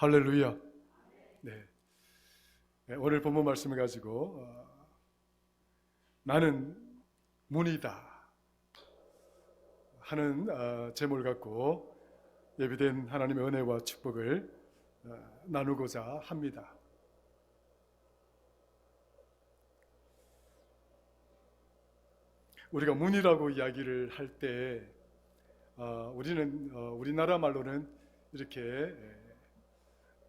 할렐루야. 네. 오늘 본문 말씀을 가지고 나는 문이다 하는 제목을 갖고 예비된 하나님의 은혜와 축복을 나누고자 합니다. 우리가 문이라고 이야기를 할 때 우리는 우리나라 말로는 이렇게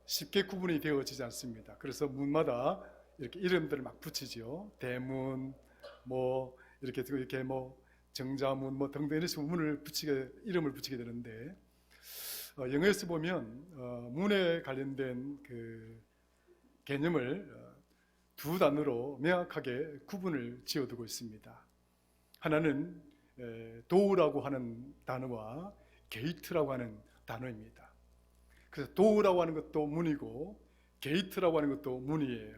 쉽게 구분이 되어지지 않습니다. 그래서 문마다 이렇게 이름들을 막 붙이죠. 대문, 뭐 이렇게 뭐 정자문, 뭐 등등 이런 식으로 이름을 붙이게 되는데 영어에서 보면 문에 관련된 그 개념을 두 단어로 명확하게 구분을 지어두고 있습니다. 하나는 도어라고 하는 단어와 게이트라고 하는 단어입니다. 그래서 도어라고 하는 것도 문이고 게이트라고 하는 것도 문이에요.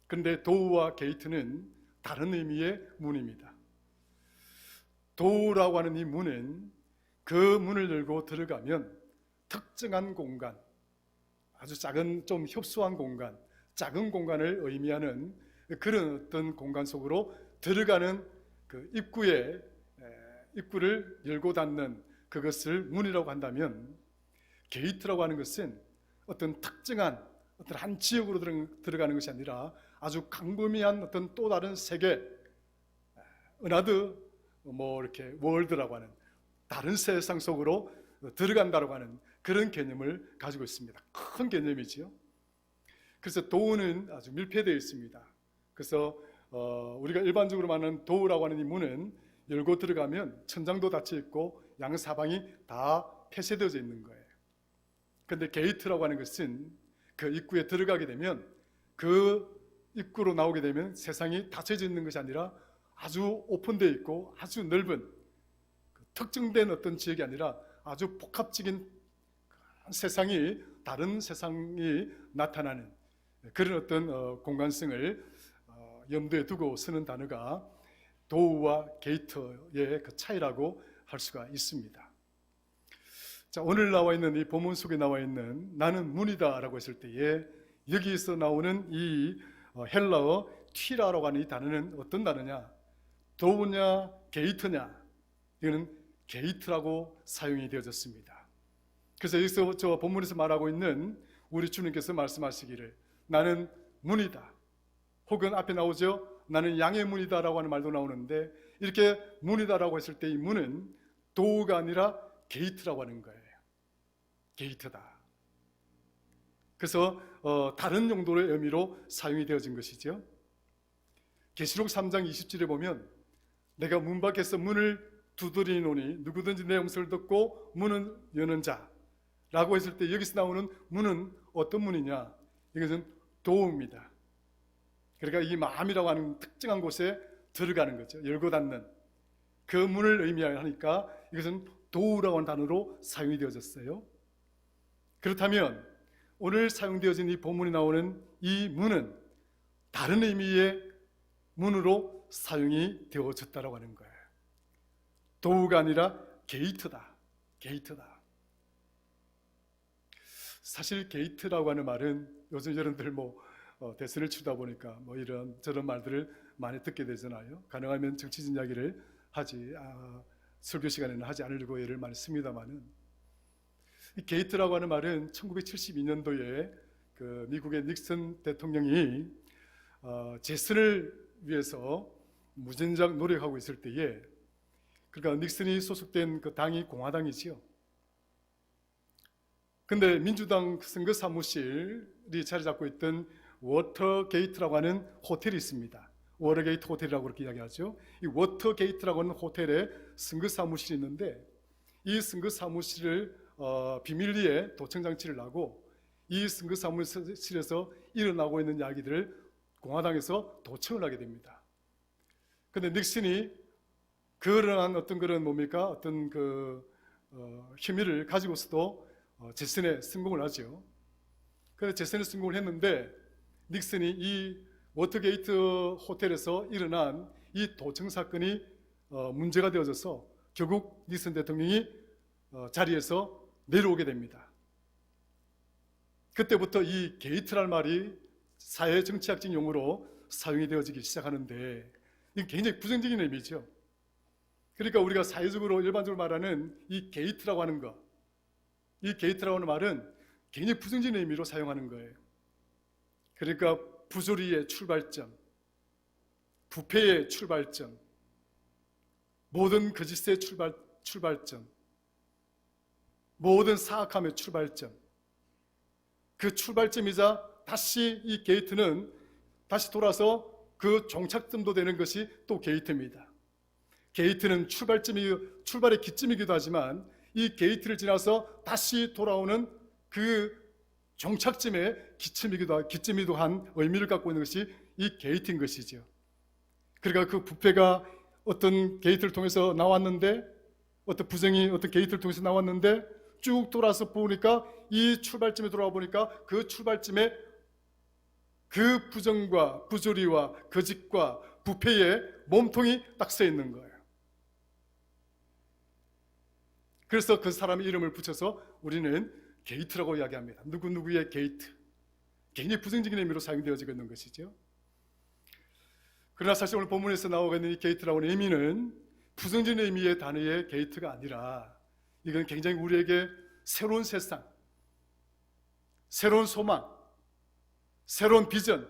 그런데 도어와 게이트는 다른 의미의 문입니다. 도어라고 하는 이 문은 그 문을 열고 들어가면 특정한 공간, 아주 작은 좀 협소한 공간, 작은 공간을 의미하는 그런 어떤 공간 속으로 들어가는 그 입구를 열고 닫는 그것을 문이라고 한다면, 게이트라고 하는 것은 어떤 특정한 어떤 한 지역으로 들어가는 것이 아니라 아주 광범위한 어떤 또 다른 세계, 은하드 뭐 이렇게 월드라고 하는 다른 세상 속으로 들어간다라고 하는 그런 개념을 가지고 있습니다. 큰 개념이지요. 그래서 도어는 아주 밀폐되어 있습니다. 그래서 우리가 일반적으로 말하는 도어라고 하는 이 문은 열고 들어가면 천장도 닫혀 있고 양사방이 다 폐쇄되어져 있는 거예요. 그런데 게이트라고 하는 것은 그 입구에 들어가게 되면, 그 입구로 나오게 되면 세상이 닫혀져 있는 것이 아니라 아주 오픈되어 있고 아주 넓은 특정된 어떤 지역이 아니라 아주 복합적인 세상이, 다른 세상이 나타나는 그런 어떤 공간성을 염두에 두고 쓰는 단어가 도어와 게이트의 그 차이라고 할 수가 있습니다. 자, 오늘 나와 있는 이 본문 속에 나와 있는 나는 문이다 라고 했을 때에 여기서 나오는 이 헬라어 튀라라고 하는 이 단어는 어떤 단어냐? 도어냐 게이트냐? 이거는 게이트라고 사용이 되어졌습니다. 그래서 여기서 저 본문에서 말하고 있는 우리 주님께서 말씀하시기를 나는 문이다, 혹은 앞에 나오죠, 나는 양의 문이다 라고 하는 말도 나오는데, 이렇게 문이다 라고 했을 때 이 문은 도어가 아니라 게이트라고 하는 거예요. 게이트다. 그래서 다른 용도의 의미로 사용이 되어진 것이죠. 계시록 3장 20절에 보면 내가 문 밖에서 문을 두드리노니 누구든지 내 음성을 듣고 문을 여는 자 라고 했을 때, 여기서 나오는 문은 어떤 문이냐? 이것은 도어입니다. 그러니까 이 마음이라고 하는 특정한 곳에 들어가는 거죠. 열고 닫는 그 문을 의미하니까 이것은 도어라고 하는 단어로 사용이 되어졌어요. 그렇다면 오늘 사용되어진 이 본문이 나오는 이 문은 다른 의미의 문으로 사용이 되어졌다고 하는 거예요. 도어가 아니라 게이트다. 게이트다. 사실 게이트라고 하는 말은 요즘 여러분들 대선을 치다 보니까 이런 저런 말들을 많이 듣게 되잖아요. 가능하면 정치적 이야기를 설교 시간에는 하지 않으려고 예를 많이 씁니다만은, 이 게이트라고 하는 말은 1972년도에 그 미국의 닉슨 대통령이 재선을 위해서 무진장 노력하고 있을 때에, 그러니까 닉슨이 소속된 그 당이 공화당이지요. 근데 민주당 선거 사무실이 자리 잡고 있던 워터게이트라고 하는 호텔이 있습니다. 워터게이트 호텔이라고 그렇게 이야기하죠. 이 워터게이트라고 하는 호텔에 선거 사무실이 있는데, 이 선거 사무실을 비밀리에 도청장치를 하고 이 선거 사무실에서 일어나고 있는 이야기들을 공화당에서 도청을 하게 됩니다. 그런데 닉슨이 그러한 어떤 그런 어떤 혐의를 가지고서도 재선에 성공을 하죠. 그래서 재선에 성공을 했는데, 닉슨이 이 워터게이트 호텔에서 일어난 이 도청 사건이 문제가 되어져서 결국 닉슨 대통령이 자리에서 내려오게 됩니다. 그때부터 이 게이트란 말이 사회 정치학적 용어로 사용이 되어지기 시작하는데 이게 굉장히 부정적인 의미죠. 그러니까 우리가 사회적으로 일반적으로 말하는 이 게이트라고 하는 것, 이 게이트라고 하는 말은 굉장히 부정적인 의미로 사용하는 거예요. 그러니까 부조리의 출발점, 부패의 출발점, 모든 거짓의 출발점, 모든 사악함의 출발점, 그 출발점이자 다시 이 게이트는 다시 돌아서 그 종착점도 되는 것이 또 게이트입니다. 게이트는 출발의 기점이기도 하지만 이 게이트를 지나서 다시 돌아오는 그 종착점의 기점이기도 한 의미를 갖고 있는 것이 이 게이트인 것이죠. 그러니까 그 부패가 어떤 게이트를 통해서 나왔는데, 어떤 부정이 어떤 게이트를 통해서 나왔는데 쭉 돌아서 보니까 이 출발점에 돌아와 보니까 그 출발점에 그 부정과 부조리와 거짓과 부패의 몸통이 딱 서 있는 거예요. 그래서 그 사람의 이름을 붙여서 우리는 게이트라고 이야기합니다. 누구누구의 게이트. 굉장히 부정적인 의미로 사용되어지고 있는 것이죠. 그러나 사실 오늘 본문에서 나오고 있는 이 게이트라고 하는 의미는 부정적인 의미의 단어의 게이트가 아니라 이건 굉장히 우리에게 새로운 세상, 새로운 소망, 새로운 비전,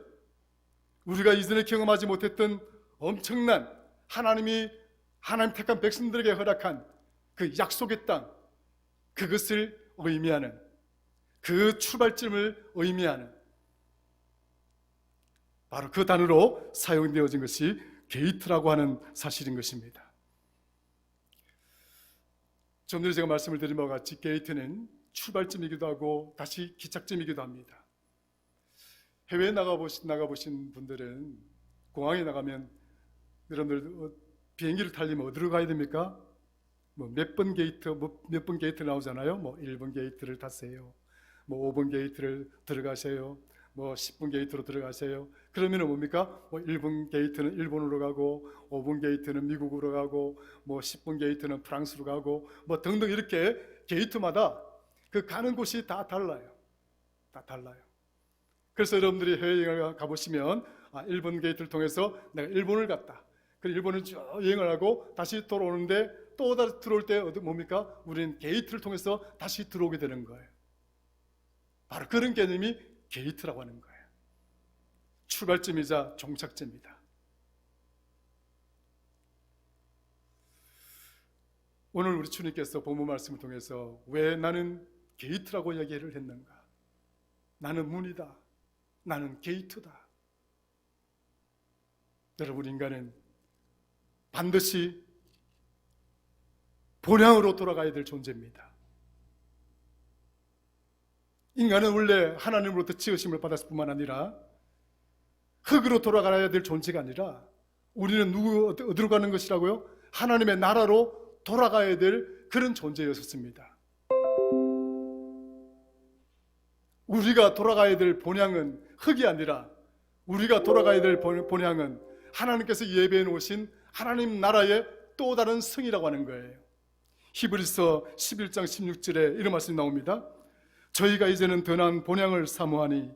우리가 이전에 경험하지 못했던 엄청난 하나님 택한 백성들에게 허락한 그 약속의 땅, 그것을 의미하는, 그 출발점을 의미하는 바로 그 단어로 사용되어진 것이 게이트라고 하는 사실인 것입니다. 좀 전에 제가 말씀을 드린 바와 같이 게이트는 출발점이기도 하고 다시 기착점이기도 합니다. 해외에 나가보신 분들은 공항에 나가면 여러분들 비행기를 타려면 어디로 가야 됩니까? 몇 번 게이트 나오잖아요. 1번 게이트를 타세요. 5번 게이트를 들어가세요. 10분 게이트로 들어가세요. 그러면 뭡니까? 1번 게이트는 일본으로 가고, 5번 게이트는 미국으로 가고, 10분 게이트는 프랑스로 가고, 등등 이렇게 게이트마다 그 가는 곳이 다 달라요. 다 달라요. 그래서 여러분들이 해외여행을 가보시면 1번 게이트를 통해서 내가 일본을 갔다. 그리고 일본을 쭉 여행을 하고 다시 돌아오는데 또 다시 들어올 때 뭡니까? 우리는 게이트를 통해서 다시 들어오게 되는 거예요. 바로 그런 개념이 게이트라고 하는 거예요. 출발점이자 종착점이다. 오늘 우리 주님께서 본문 말씀을 통해서 왜 나는 게이트라고 이야기를 했는가? 나는 문이다. 나는 게이트다. 여러분, 인간은 반드시 본향으로 돌아가야 될 존재입니다. 인간은 원래 하나님으로부터 지으심을 받았을 뿐만 아니라 흙으로 돌아가야 될 존재가 아니라 우리는 어디로 가는 것이라고요? 하나님의 나라로 돌아가야 될 그런 존재였었습니다. 우리가 돌아가야 될 본향은 흙이 아니라 우리가 돌아가야 될 본향은 하나님께서 예배해 놓으신 하나님 나라의 또 다른 성이라고 하는 거예요. 히브리서 11장 16절에 이런 말씀이 나옵니다. 저희가 이제는 더 나은 본향을 사모하니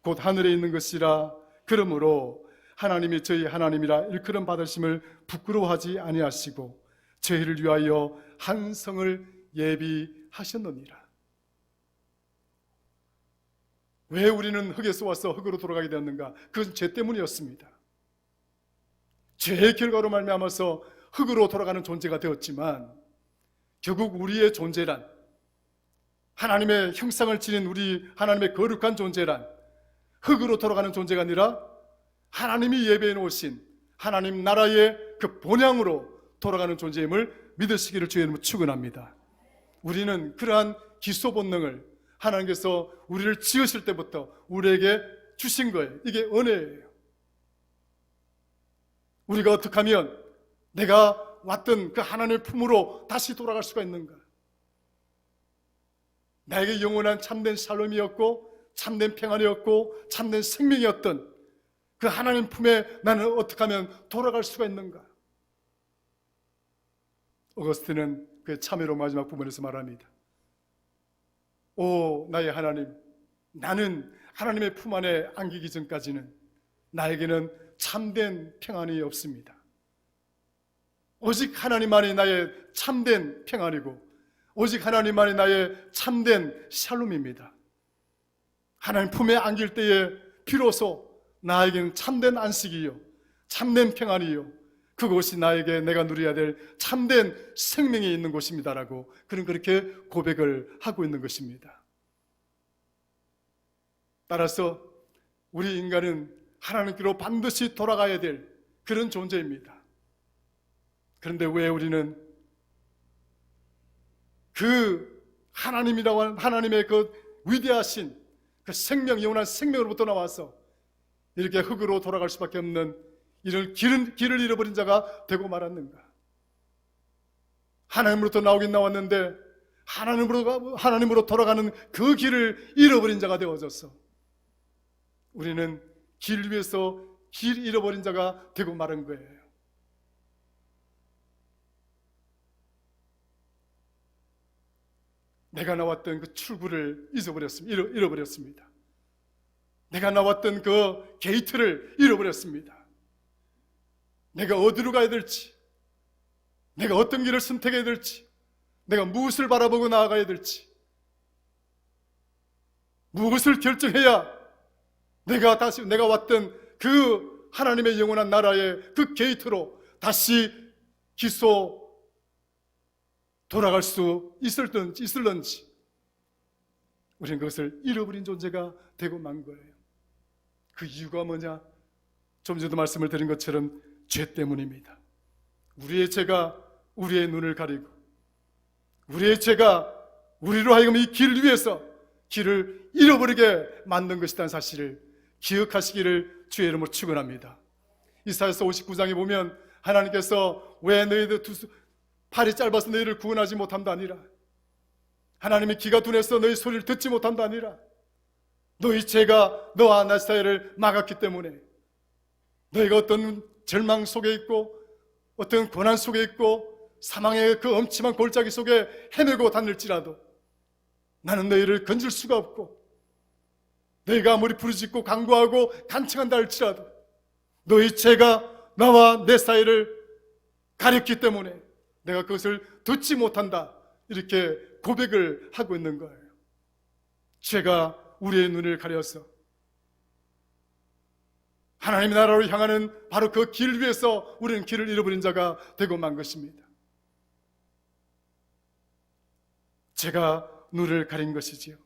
곧 하늘에 있는 것이라. 그러므로 하나님이 저희 하나님이라 일컬음 받으심을 부끄러워하지 아니하시고 저희를 위하여 한 성을 예비하셨느니라. 왜 우리는 흙에서 와서 흙으로 돌아가게 되었는가? 그건 죄 때문이었습니다. 죄의 결과로 말미암아서 흙으로 돌아가는 존재가 되었지만 결국 우리의 존재란, 하나님의 형상을 지닌 우리 하나님의 거룩한 존재란 흙으로 돌아가는 존재가 아니라 하나님이 예배해 놓으신 하나님 나라의 그 본향으로 돌아가는 존재임을 믿으시기를 주의 이름으로 축원합니다. 우리는 그러한 기소 본능을 하나님께서 우리를 지으실 때부터 우리에게 주신 거예요. 이게 은혜예요. 우리가 어떻게 하면 내가 왔던 그 하나님의 품으로 다시 돌아갈 수가 있는가? 나에게 영원한 참된 샬롬이었고 참된 평안이었고 참된 생명이었던 그 하나님 품에 나는 어떻게 하면 돌아갈 수가 있는가? 어거스틴은 그 참회로 마지막 부분에서 말합니다. 오 나의 하나님, 나는 하나님의 품 안에 안기기 전까지는 나에게는 참된 평안이 없습니다. 오직 하나님만이 나의 참된 평안이고 오직 하나님만이 나의 참된 샬롬입니다. 하나님 품에 안길 때에 비로소 나에게는 참된 안식이요 참된 평안이요 그것이 나에게 내가 누려야 될 참된 생명이 있는 곳입니다라고 그렇게 고백을 하고 있는 것입니다. 따라서 우리 인간은 하나님께로 반드시 돌아가야 될 그런 존재입니다. 그런데 왜 우리는 그 하나님이라고 하는 하나님의 그 위대하신 그 생명, 영원한 생명으로부터 나와서 이렇게 흙으로 돌아갈 수밖에 없는 이런 길을 잃어버린 자가 되고 말았는가? 하나님으로부터 나오긴 나왔는데 하나님으로 돌아가는 그 길을 잃어버린 자가 되어졌어. 우리는 길 위에서 길 잃어버린 자가 되고 말은 거예요. 내가 나왔던 그 출구를 잃어버렸습니다. 내가 나왔던 그 게이트를 잃어버렸습니다. 내가 어디로 가야 될지, 내가 어떤 길을 선택해야 될지, 내가 무엇을 바라보고 나아가야 될지, 무엇을 결정해야 내가 왔던 그 하나님의 영원한 나라의 그 게이트로 다시 기소 돌아갈 수 있을런지 우리는 그것을 잃어버린 존재가 되고 만 거예요. 그 이유가 뭐냐? 좀 전에도 말씀을 드린 것처럼 죄 때문입니다. 우리의 죄가 우리의 눈을 가리고 우리의 죄가 우리로 하여금 이 길 위에서 길을 잃어버리게 만든 것이라는 사실을 기억하시기를 주의 이름으로 축원합니다. 이사야서 59장에 보면 하나님께서 왜 너희들 팔이 짧아서 너희를 구원하지 못함도 아니라 하나님의 귀가 둔해서 너희 소리를 듣지 못함도 아니라 너희 죄가 너와 나 사이를 막았기 때문에 너희가 어떤 절망 속에 있고 어떤 고난 속에 있고 사망의 그 엄침한 골짜기 속에 헤매고 다닐지라도 나는 너희를 건질 수가 없고 너희가 아무리 부르짖고 간구하고 간청한다 할지라도 너희 죄가 나와 내 사이를 가렸기 때문에 내가 그것을 듣지 못한다 이렇게 고백을 하고 있는 거예요. 죄가 우리의 눈을 가려서 하나님의 나라로 향하는 바로 그 길 위에서 우리는 길을 잃어버린 자가 되고 만 것입니다. 죄가 눈을 가린 것이지요.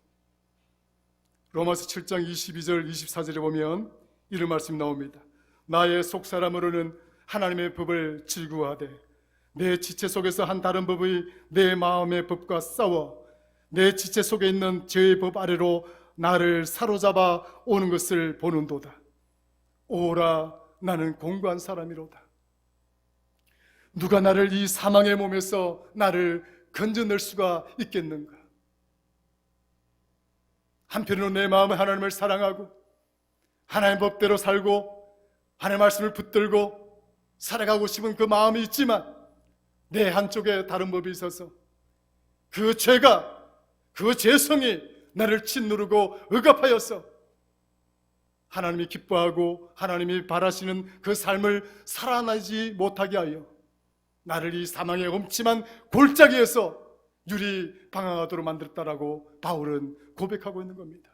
로마서 7장 22절 24절에 보면 이런 말씀이 나옵니다. 나의 속사람으로는 하나님의 법을 즐거워하되 내 지체 속에서 한 다른 법의 내 마음의 법과 싸워 내 지체 속에 있는 죄의 법 아래로 나를 사로잡아 오는 것을 보는도다. 오라 나는 공고한 사람이로다. 누가 나를 이 사망의 몸에서 나를 건져낼 수가 있겠는가? 한편으로 내 마음은 하나님을 사랑하고 하나님의 법대로 살고 하나님의 말씀을 붙들고 살아가고 싶은 그 마음이 있지만 내 한쪽에 다른 법이 있어서 그 죄가 그 죄성이 나를 짓누르고 억압하여서 하나님이 기뻐하고 하나님이 바라시는 그 삶을 살아나지 못하게 하여 나를 이 사망의 엄침한 골짜기에서 유리 방황하도록 만들었다라고 바울은 고백하고 있는 겁니다.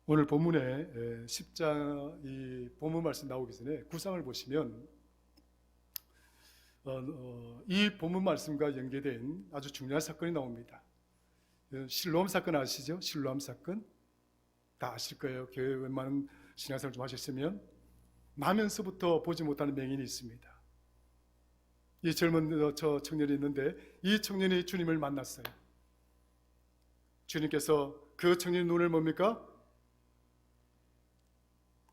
오늘 본문에 10장 이 본문 말씀 나오기 전에 9장을 보시면 이 본문 말씀과 연계된 아주 중요한 사건이 나옵니다. 실로암 사건 아시죠? 실로암 사건 다 아실 거예요. 교회 웬만한 신앙생활 좀 하셨으면 나면서부터 보지 못하는 맹인이 있습니다. 이 젊은 청년이 있는데 이 청년이 주님을 만났어요. 주님께서 그 청년의 눈을 뭡니까?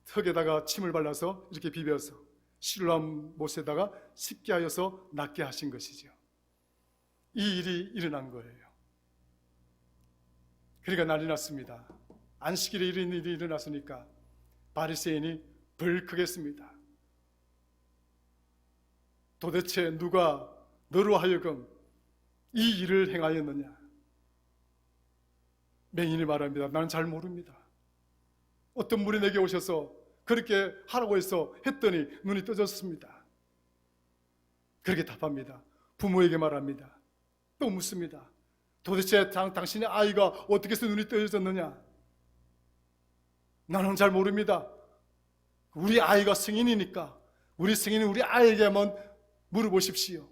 흙에다가 침을 발라서 이렇게 비벼서 실로암 못에다가 씻게 하여서 낫게 하신 것이죠. 이 일이 일어난 거예요. 그러니까 난리 났습니다. 안식일에 이런 일이 일어났으니까 바리새인이 벌크겠습니다. 도대체 누가 너로 하여금 이 일을 행하였느냐? 맹인이 말합니다. 나는 잘 모릅니다. 어떤 분이 내게 오셔서 그렇게 하라고 해서 했더니 눈이 떠졌습니다. 그렇게 답합니다. 부모에게 말합니다. 또 묻습니다. 도대체 당신의 아이가 어떻게 해서 눈이 떠졌느냐? 나는 잘 모릅니다. 우리 아이가 성인이니까 우리 성인이 우리 아이에게 한번 물어보십시오.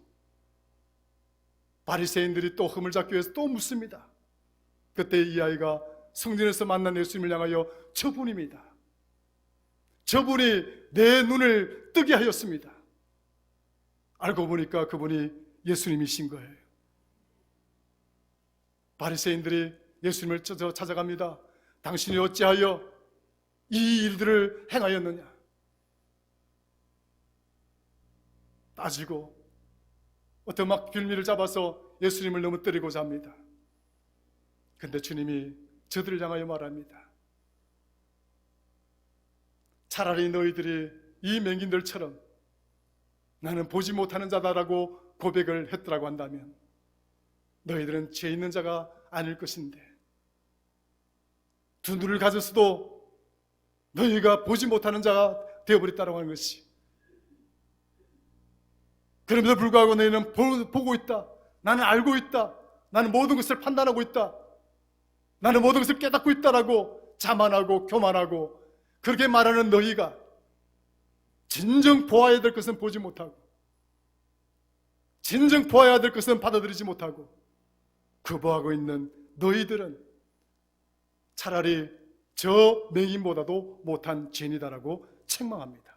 바리새인들이 또 흠을 잡기 위해서 또 묻습니다. 그때 이 아이가 성전에서 만난 예수님을 향하여 저분입니다. 저분이 내 눈을 뜨게 하였습니다. 알고 보니까 그분이 예수님이신 거예요. 바리새인들이 예수님을 찾아갑니다. 당신이 어찌하여 이 일들을 행하였느냐? 따지고 어떤 막 빌미를 잡아서 예수님을 넘어뜨리고자 합니다. 근데 주님이 저들을 향하여 말합니다. 차라리 너희들이 이 맹인들처럼 나는 보지 못하는 자다라고 고백을 했더라고 한다면 너희들은 죄 있는 자가 아닐 것인데, 두 눈을 가졌어도 너희가 보지 못하는 자가 되어버렸다고 하는 것이, 그럼에도 불구하고 너희는 보고 있다, 나는 알고 있다, 나는 모든 것을 판단하고 있다, 나는 모든 것을 깨닫고 있다라고 자만하고 교만하고 그렇게 말하는 너희가 진정 보아야 될 것은 보지 못하고 진정 보아야 될 것은 받아들이지 못하고 거부하고 있는 너희들은 차라리 저 맹인보다도 못한 죄인이다라고 책망합니다.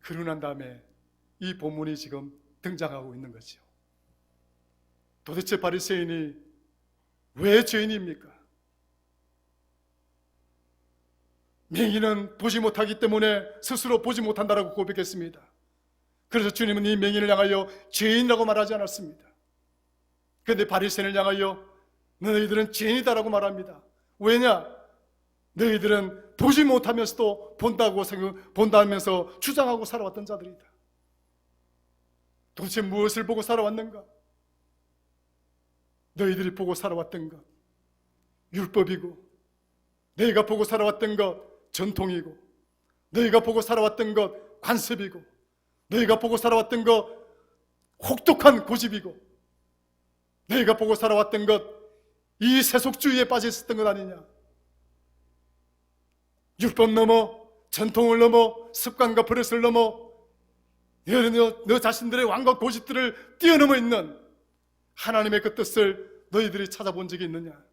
그러고 난 다음에 이 본문이 지금 등장하고 있는 거죠. 도대체 바리새인이 왜 죄인입니까? 맹인은 보지 못하기 때문에 스스로 보지 못한다라고 고백했습니다. 그래서 주님은 이 맹인을 향하여 죄인이라고 말하지 않았습니다. 그런데 바리새인을 향하여 너희들은 죄인이다라고 말합니다. 왜냐? 너희들은 보지 못하면서도 본다면서 주장하고 살아왔던 자들이다. 도대체 무엇을 보고 살아왔는가? 너희들이 보고 살아왔던 것 율법이고, 너희가 보고 살아왔던 것 전통이고, 너희가 보고 살아왔던 것 관습이고, 너희가 보고 살아왔던 것 혹독한 고집이고, 너희가 보고 살아왔던 것 이 세속주의에 빠져 있었던 것 아니냐? 율법 넘어, 전통을 넘어, 습관과 버릇을 넘어 너 자신들의 왕과 고집들을 뛰어넘어 있는 하나님의 그 뜻을 너희들이 찾아본 적이 있느냐?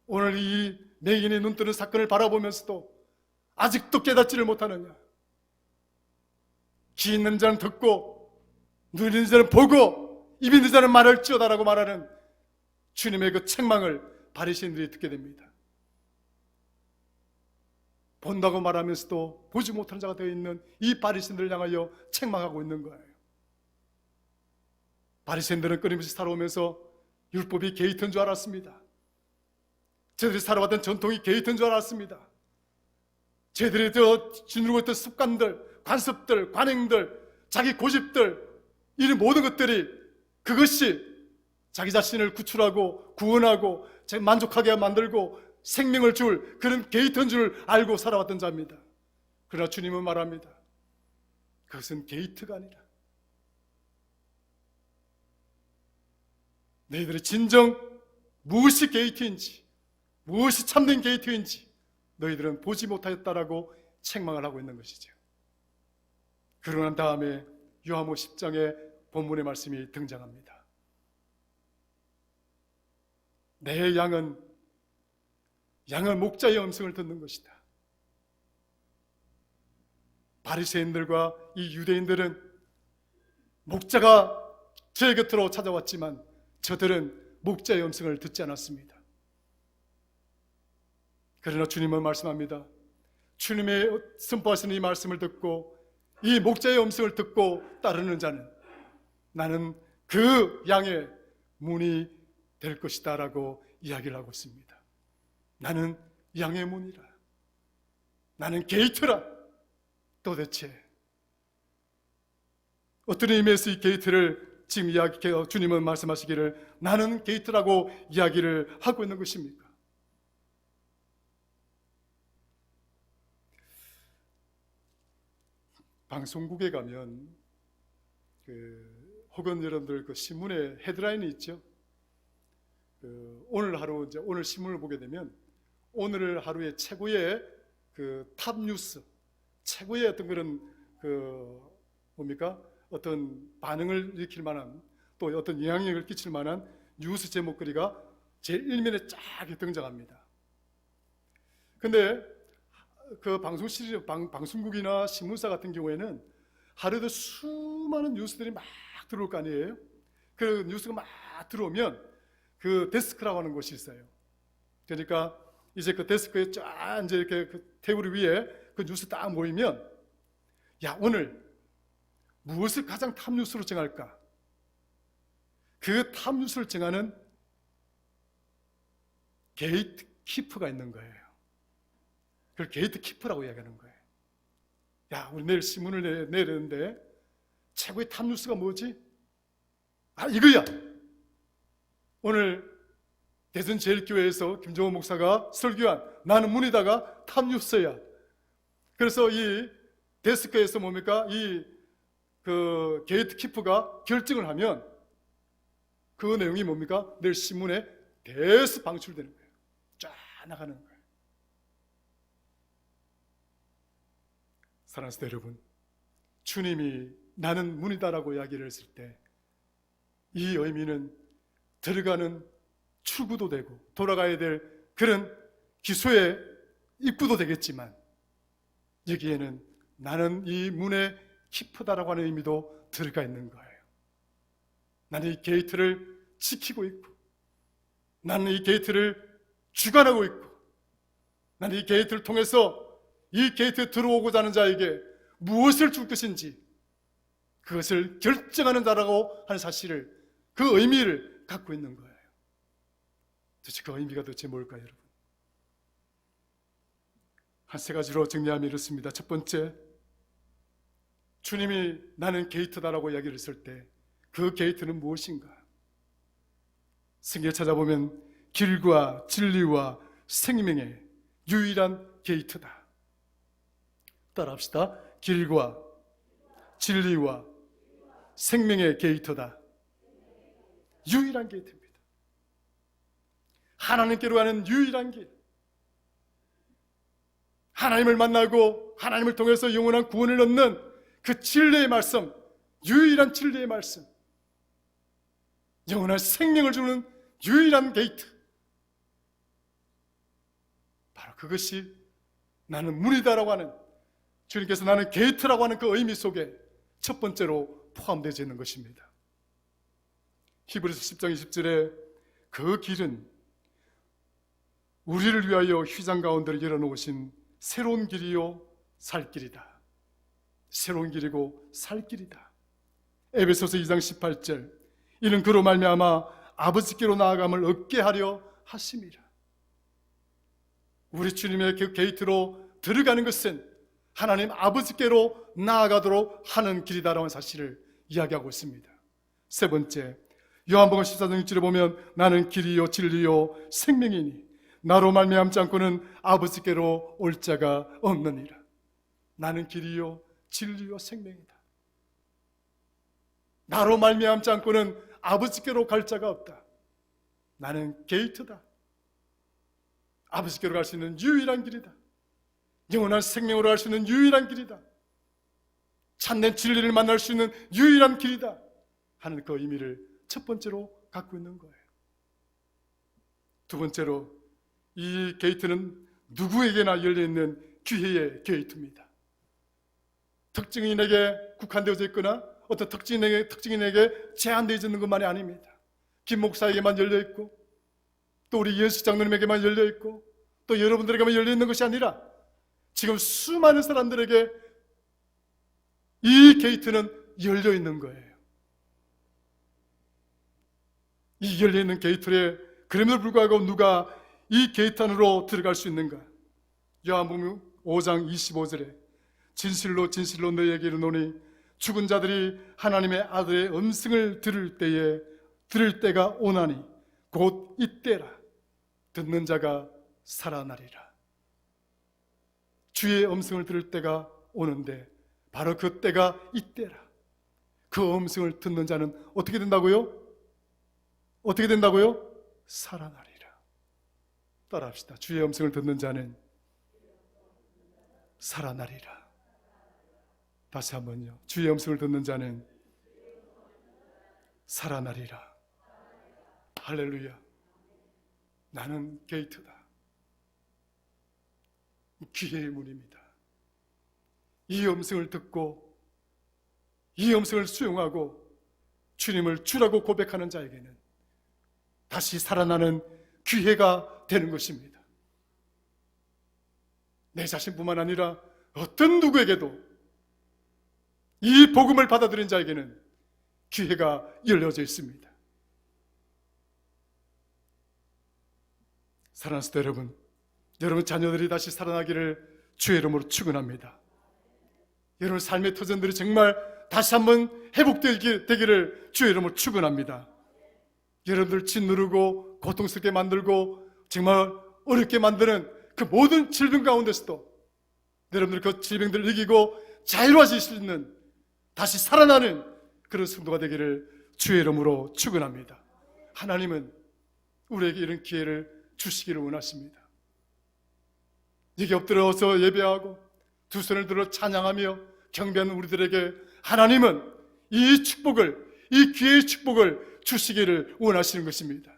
오늘 이 맹인이 눈 뜨는 사건을 바라보면서도 아직도 깨닫지를 못하느냐? 귀 있는 자는 듣고 눈 있는 자는 보고 입 있는 자는 말할지어다라고 말하는 주님의 그 책망을 바리새인들이 듣게 됩니다. 본다고 말하면서도 보지 못하는 자가 되어 있는 이 바리새인들을 향하여 책망하고 있는 거예요. 바리새인들은 끊임없이 살아오면서 율법이 게이트인 줄 알았습니다. 저들이 살아왔던 전통이 게이트인 줄 알았습니다. 저들이 지니고 있던 습관들, 관습들, 관행들, 자기 고집들, 이 모든 것들이 그것이 자기 자신을 구출하고 구원하고 만족하게 만들고 생명을 줄 그런 게이트인 줄 알고 살아왔던 자입니다. 그러나 주님은 말합니다. 그것은 게이트가 아니라 너희들이 진정 무엇이 게이트인지, 무엇이 참된 게이트인지 너희들은 보지 못하였다라고 책망을 하고 있는 것이죠. 그러고 난 다음에 요한복음 10장의 본문의 말씀이 등장합니다. 내 양은 목자의 음성을 듣는 것이다. 바리새인들과 이 유대인들은 목자가 제 곁으로 찾아왔지만 저들은 목자의 음성을 듣지 않았습니다. 그러나 주님은 말씀합니다. 주님의 선포하시는 이 말씀을 듣고 이 목자의 음성을 듣고 따르는 자는 나는 그 양의 문이 될 것이다 라고 이야기를 하고 있습니다. 나는 양의 문이라, 나는 게이트라. 도대체 어떤 의미에서 이 게이트를 지금 주님은 말씀하시기를 나는 게이트라고 이야기를 하고 있는 것입니까? 방송국에 가면 혹은 여러분들 신문에 헤드라인이 있죠. 오늘 하루 오늘 신문을 보게 되면 오늘 하루의 최고의 탑 뉴스, 최고의 어떤 그런 어떤 반응을 일으킬 만한 또 어떤 영향력을 끼칠 만한 뉴스 제목거리가 제1면에 쫙 등장합니다. 근데 방송국이나 신문사 같은 경우에는 하루에도 수많은 뉴스들이 막 들어올 거 아니에요? 그 뉴스가 막 들어오면 그 데스크라고 하는 곳이 있어요. 그러니까 이제 그 데스크에 쫙 이제 이렇게 그 테이블 위에 그 뉴스 딱 모이면 야, 오늘 무엇을 가장 탑 뉴스로 정할까? 그 탑 뉴스를 정하는 게이트 키퍼가 있는 거예요. 그걸 게이트 키퍼라고 이야기하는 거예요. 야, 우리 내일 신문을 내야 되는데 최고의 탑 뉴스가 뭐지? 아, 이거야. 오늘 대전제일교회에서 김정호 목사가 설교한 나는 문이다가 탑 뉴스야. 그래서 이 데스크에서 그 게이트 키퍼가 결정을 하면 그 내용이 뭡니까? 내일 신문에 대수 방출되는 거예요. 쫙 나가는 거예요. 사랑하는 여러분, 주님이 나는 문이다라고 이야기를 했을 때 이 의미는 들어가는 출구도 되고 돌아가야 될 그런 기소의 입구도 되겠지만 여기에는 나는 이 문의 키퍼다라고 하는 의미도 들어가 있는 거예요. 나는 이 게이트를 지키고 있고 나는 이 게이트를 주관하고 있고 나는 이 게이트를 통해서 이 게이트에 들어오고자 하는 자에게 무엇을 줄 것인지 그것을 결정하는 자라고 하는 사실을 그 의미를 갖고 있는 거예요. 도대체 그 의미가 도대체 뭘까요, 여러분? 한 세 가지로 정리하면 이렇습니다. 첫 번째, 주님이 나는 게이트다라고 이야기를 했을 때 그 게이트는 무엇인가? 성경에 찾아보면 길과 진리와 생명의 유일한 게이트다. 따라합시다. 길과 진리와 생명의 게이트다. 유일한 게이트입니다. 하나님께로 가는 유일한 길. 하나님을 만나고 하나님을 통해서 영원한 구원을 얻는 그 진리의 말씀, 유일한 진리의 말씀, 영원한 생명을 주는 유일한 게이트, 바로 그것이 나는 문이다라고 하는, 주님께서 나는 게이트라고 하는 그 의미 속에 첫 번째로 포함되어 있는 것입니다. 히브리서 10장 20절에 그 길은 우리를 위하여 휘장 가운데를 열어놓으신 새로운 길이요 살 길이다. 새로운 길이고 살 길이다. 에베소서 2장 18절, 이는 그로 말미암아 아버지께로 나아감을 얻게 하려 하심이라. 우리 주님의 그 게이트로 들어가는 것은 하나님 아버지께로 나아가도록 하는 길이다라는 사실을 이야기하고 있습니다. 세 번째, 요한복음 14장 6절에 보면 나는 길이요 진리요 생명이니 나로 말미암지 않고는 아버지께로 올 자가 없느니라. 나는 길이요 진리요 생명이다. 나로 말미암지 않고는 아버지께로 갈 자가 없다. 나는 게이트다. 아버지께로 갈 수 있는 유일한 길이다. 영원한 생명으로 갈 수 있는 유일한 길이다. 참된 진리를 만날 수 있는 유일한 길이다 하는 그 의미를 첫 번째로 갖고 있는 거예요. 두 번째로, 이 게이트는 누구에게나 열려있는 기회의 게이트입니다. 특정인에게 국한되어져 있거나 어떤 특정인에게 제한되어 있는 것만이 아닙니다. 김 목사에게만 열려있고 또 우리 이현식 장로님에게만 열려있고 또 여러분들에게만 열려있는 것이 아니라 지금 수많은 사람들에게 이 게이트는 열려있는 거예요. 이 열려있는 게이트에 그럼에도 불구하고 누가 이 게이트 안으로 들어갈 수 있는가? 요한복음 5장 25절에 진실로 진실로 너희에게 이르노니 죽은 자들이 하나님의 아들의 음성을 들을 때가 오나니 곧 이때라. 듣는 자가 살아나리라. 주의 음성을 들을 때가 오는데 바로 그 때가 이때라. 그 음성을 듣는 자는 어떻게 된다고요? 어떻게 된다고요? 살아나리라. 따라합시다. 주의 음성을 듣는 자는 살아나리라. 다시 한번요. 주의 음성을 듣는 자는 살아나리라. 할렐루야. 나는 게이트다. 기회의 문입니다. 이 음성을 듣고 이 음성을 수용하고 주님을 주라고 고백하는 자에게는 다시 살아나는 기회가 되는 것입니다. 내 자신뿐만 아니라 어떤 누구에게도 이 복음을 받아들인 자에게는 기회가 열려져 있습니다. 사랑하는 여러분, 여러분 자녀들이 다시 살아나기를 주의 이름으로 축원합니다. 여러분 삶의 터전들이 정말 다시 한번 회복되기를 주의 이름으로 축원합니다. 여러분들 짓누르고 고통스럽게 만들고 정말 어렵게 만드는 그 모든 질병 가운데서도 여러분들 그 질병들을 이기고 자유로워질 수 있는 다시 살아나는 그런 성도가 되기를 주의 이름으로 축원합니다. 하나님은 우리에게 이런 기회를 주시기를 원하십니다. 여기 엎드려서 예배하고 두 손을 들어 찬양하며 경배하는 우리들에게 하나님은 이 축복을, 이 기회의 축복을 주시기를 원하시는 것입니다.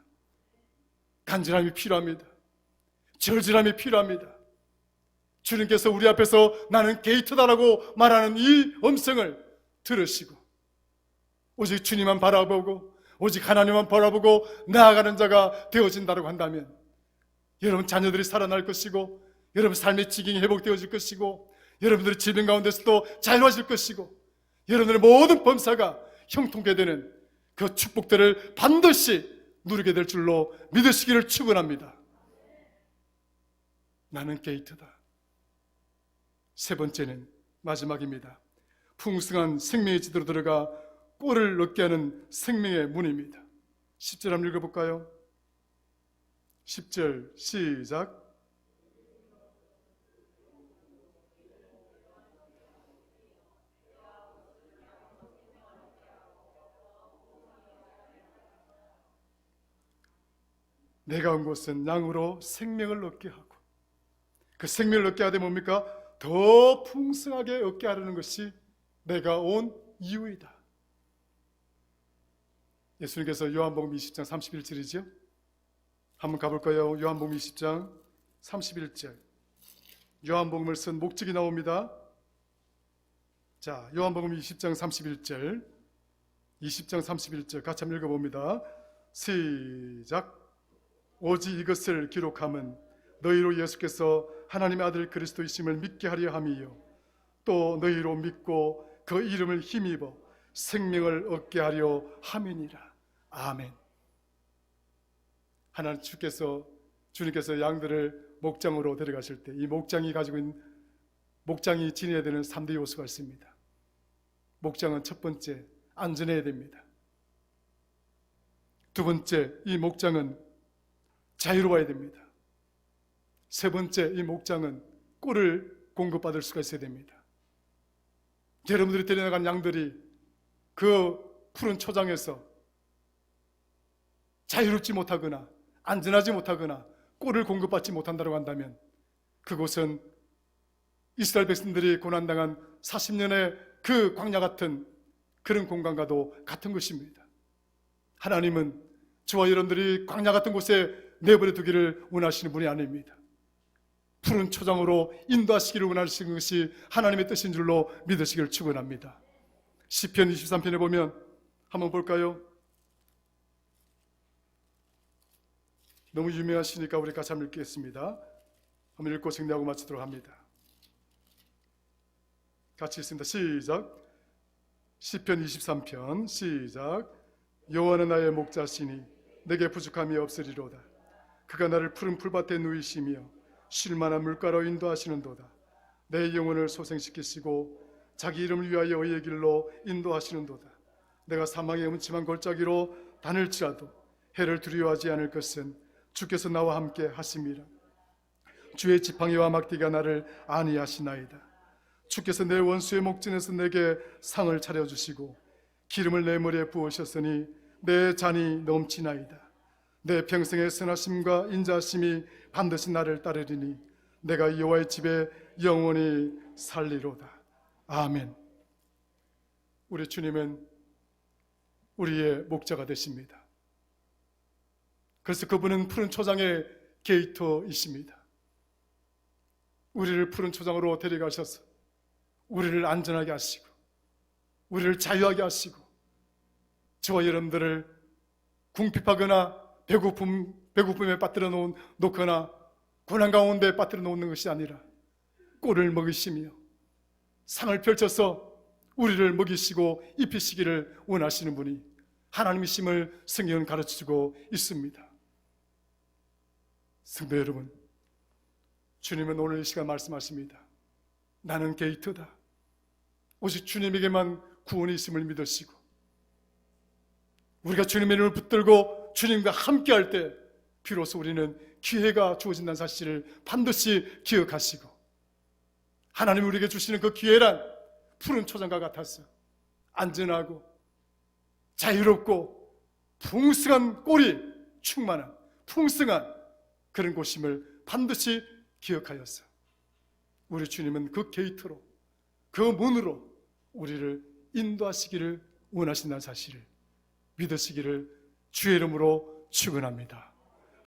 간절함이 필요합니다. 절절함이 필요합니다. 주님께서 우리 앞에서 나는 게이트다라고 말하는 이 음성을 들으시고 오직 주님만 바라보고 오직 하나님만 바라보고 나아가는 자가 되어진다고 한다면 여러분 자녀들이 살아날 것이고 여러분 삶의 지경이 회복되어질 것이고 여러분들의 질병 가운데서도 자유로워질 것이고 여러분들의 모든 범사가 형통케 되는 그 축복들을 반드시 누리게 될 줄로 믿으시기를 축원합니다. 나는 게이트다. 세 번째는 마지막입니다. 풍성한 생명의 지도로 들어가 꼴을 얻게 하는 생명의 문입니다. 10절 한번 읽어볼까요? 10절 시작. 내가 온 곳은 양으로 생명을 얻게 하고 그 생명을 얻게 하되 뭡니까? 더 풍성하게 얻게 하려는 것이 내가 온 이유이다. 예수님께서 요한복음 20장 31절이죠. 한번 가볼까요? 요한복음 20장 31절. 요한복음을 쓴 목적이 나옵니다. 자, 요한복음 20장 31절. 20장 31절 같이 한번 읽어봅니다. 시작. 오직 이것을 기록함은 너희로 예수께서 하나님의 아들 그리스도이심을 믿게 하려 함이요 또 너희로 믿고 그 이름을 힘입어 생명을 얻게 하려 함이니라. 아멘. 하나님 주님께서 양들을 목장으로 데려가실 때 이 목장이 가지고 있는 목장이 지녀야 되는 3대 요소가 있습니다. 목장은 첫 번째 안전해야 됩니다. 두 번째 이 목장은 자유로워야 됩니다. 세 번째 이 목장은 꿀을 공급받을 수가 있어야 됩니다. 여러분들이 데려나간 양들이 그 푸른 초장에서 자유롭지 못하거나 안전하지 못하거나 꿀을 공급받지 못한다고 한다면 그곳은 이스라엘 백성들이 고난당한 40년의 그 광야 같은 그런 공간과도 같은 것입니다. 하나님은 저와 여러분들이 광야 같은 곳에 내버려 두기를 원하시는 분이 아닙니다. 푸른 초장으로 인도하시기를 원하시는 것이 하나님의 뜻인 줄로 믿으시기를 축원합니다. 시편 23편에 보면 한번 볼까요? 너무 유명하시니까 우리 같이 한번 읽겠습니다. 한번 읽고 정리하고 마치도록 합니다. 같이 읽습니다. 시작. 시편 23편 시작. 여호와는 나의 목자시니 내게 부족함이 없으리로다. 그가 나를 푸른 풀밭에 누이시며 쉴만한 물가로 인도하시는도다. 내 영혼을 소생시키시고 자기 이름을 위하여 의의 길로 인도하시는도다. 내가 사망의 음침한 골짜기로 다닐지라도 해를 두려워하지 않을 것은 주께서 나와 함께 하심이라. 주의 지팡이와 막대기가 나를 안위하시나이다. 주께서 내 원수의 목전에서 내게 상을 차려주시고 기름을 내 머리에 부으셨으니 내 잔이 넘치나이다. 내 평생의 선하심과 인자하심이 반드시 나를 따르리니 내가 여호와의 집에 영원히 살리로다. 아멘. 우리 주님은 우리의 목자가 되십니다. 그래서 그분은 푸른 초장의 게이터이십니다. 우리를 푸른 초장으로 데려가셔서 우리를 안전하게 하시고 우리를 자유하게 하시고 저와 여러분들을 궁핍하거나 배고픔에 빠뜨려 놓거나 고난 가운데 빠뜨려 놓는 것이 아니라 꼴을 먹이시며 상을 펼쳐서 우리를 먹이시고 입히시기를 원하시는 분이 하나님이심을 성경은 가르치고 있습니다. 성도 여러분, 주님은 오늘 이 시간 말씀하십니다. 나는 게이트다. 오직 주님에게만 구원이 있음을 믿으시고 우리가 주님의 이름을 붙들고 주님과 함께할 때 비로소 우리는 기회가 주어진다는 사실을 반드시 기억하시고 하나님이 우리에게 주시는 그 기회란 푸른 초장과 같아서 안전하고 자유롭고 풍성한 꼴이 충만한 풍성한 그런 곳임을 반드시 기억하여서 우리 주님은 그 게이트로 그 문으로 우리를 인도하시기를 원하신다는 사실을 믿으시기를 주의 이름으로 축원합니다.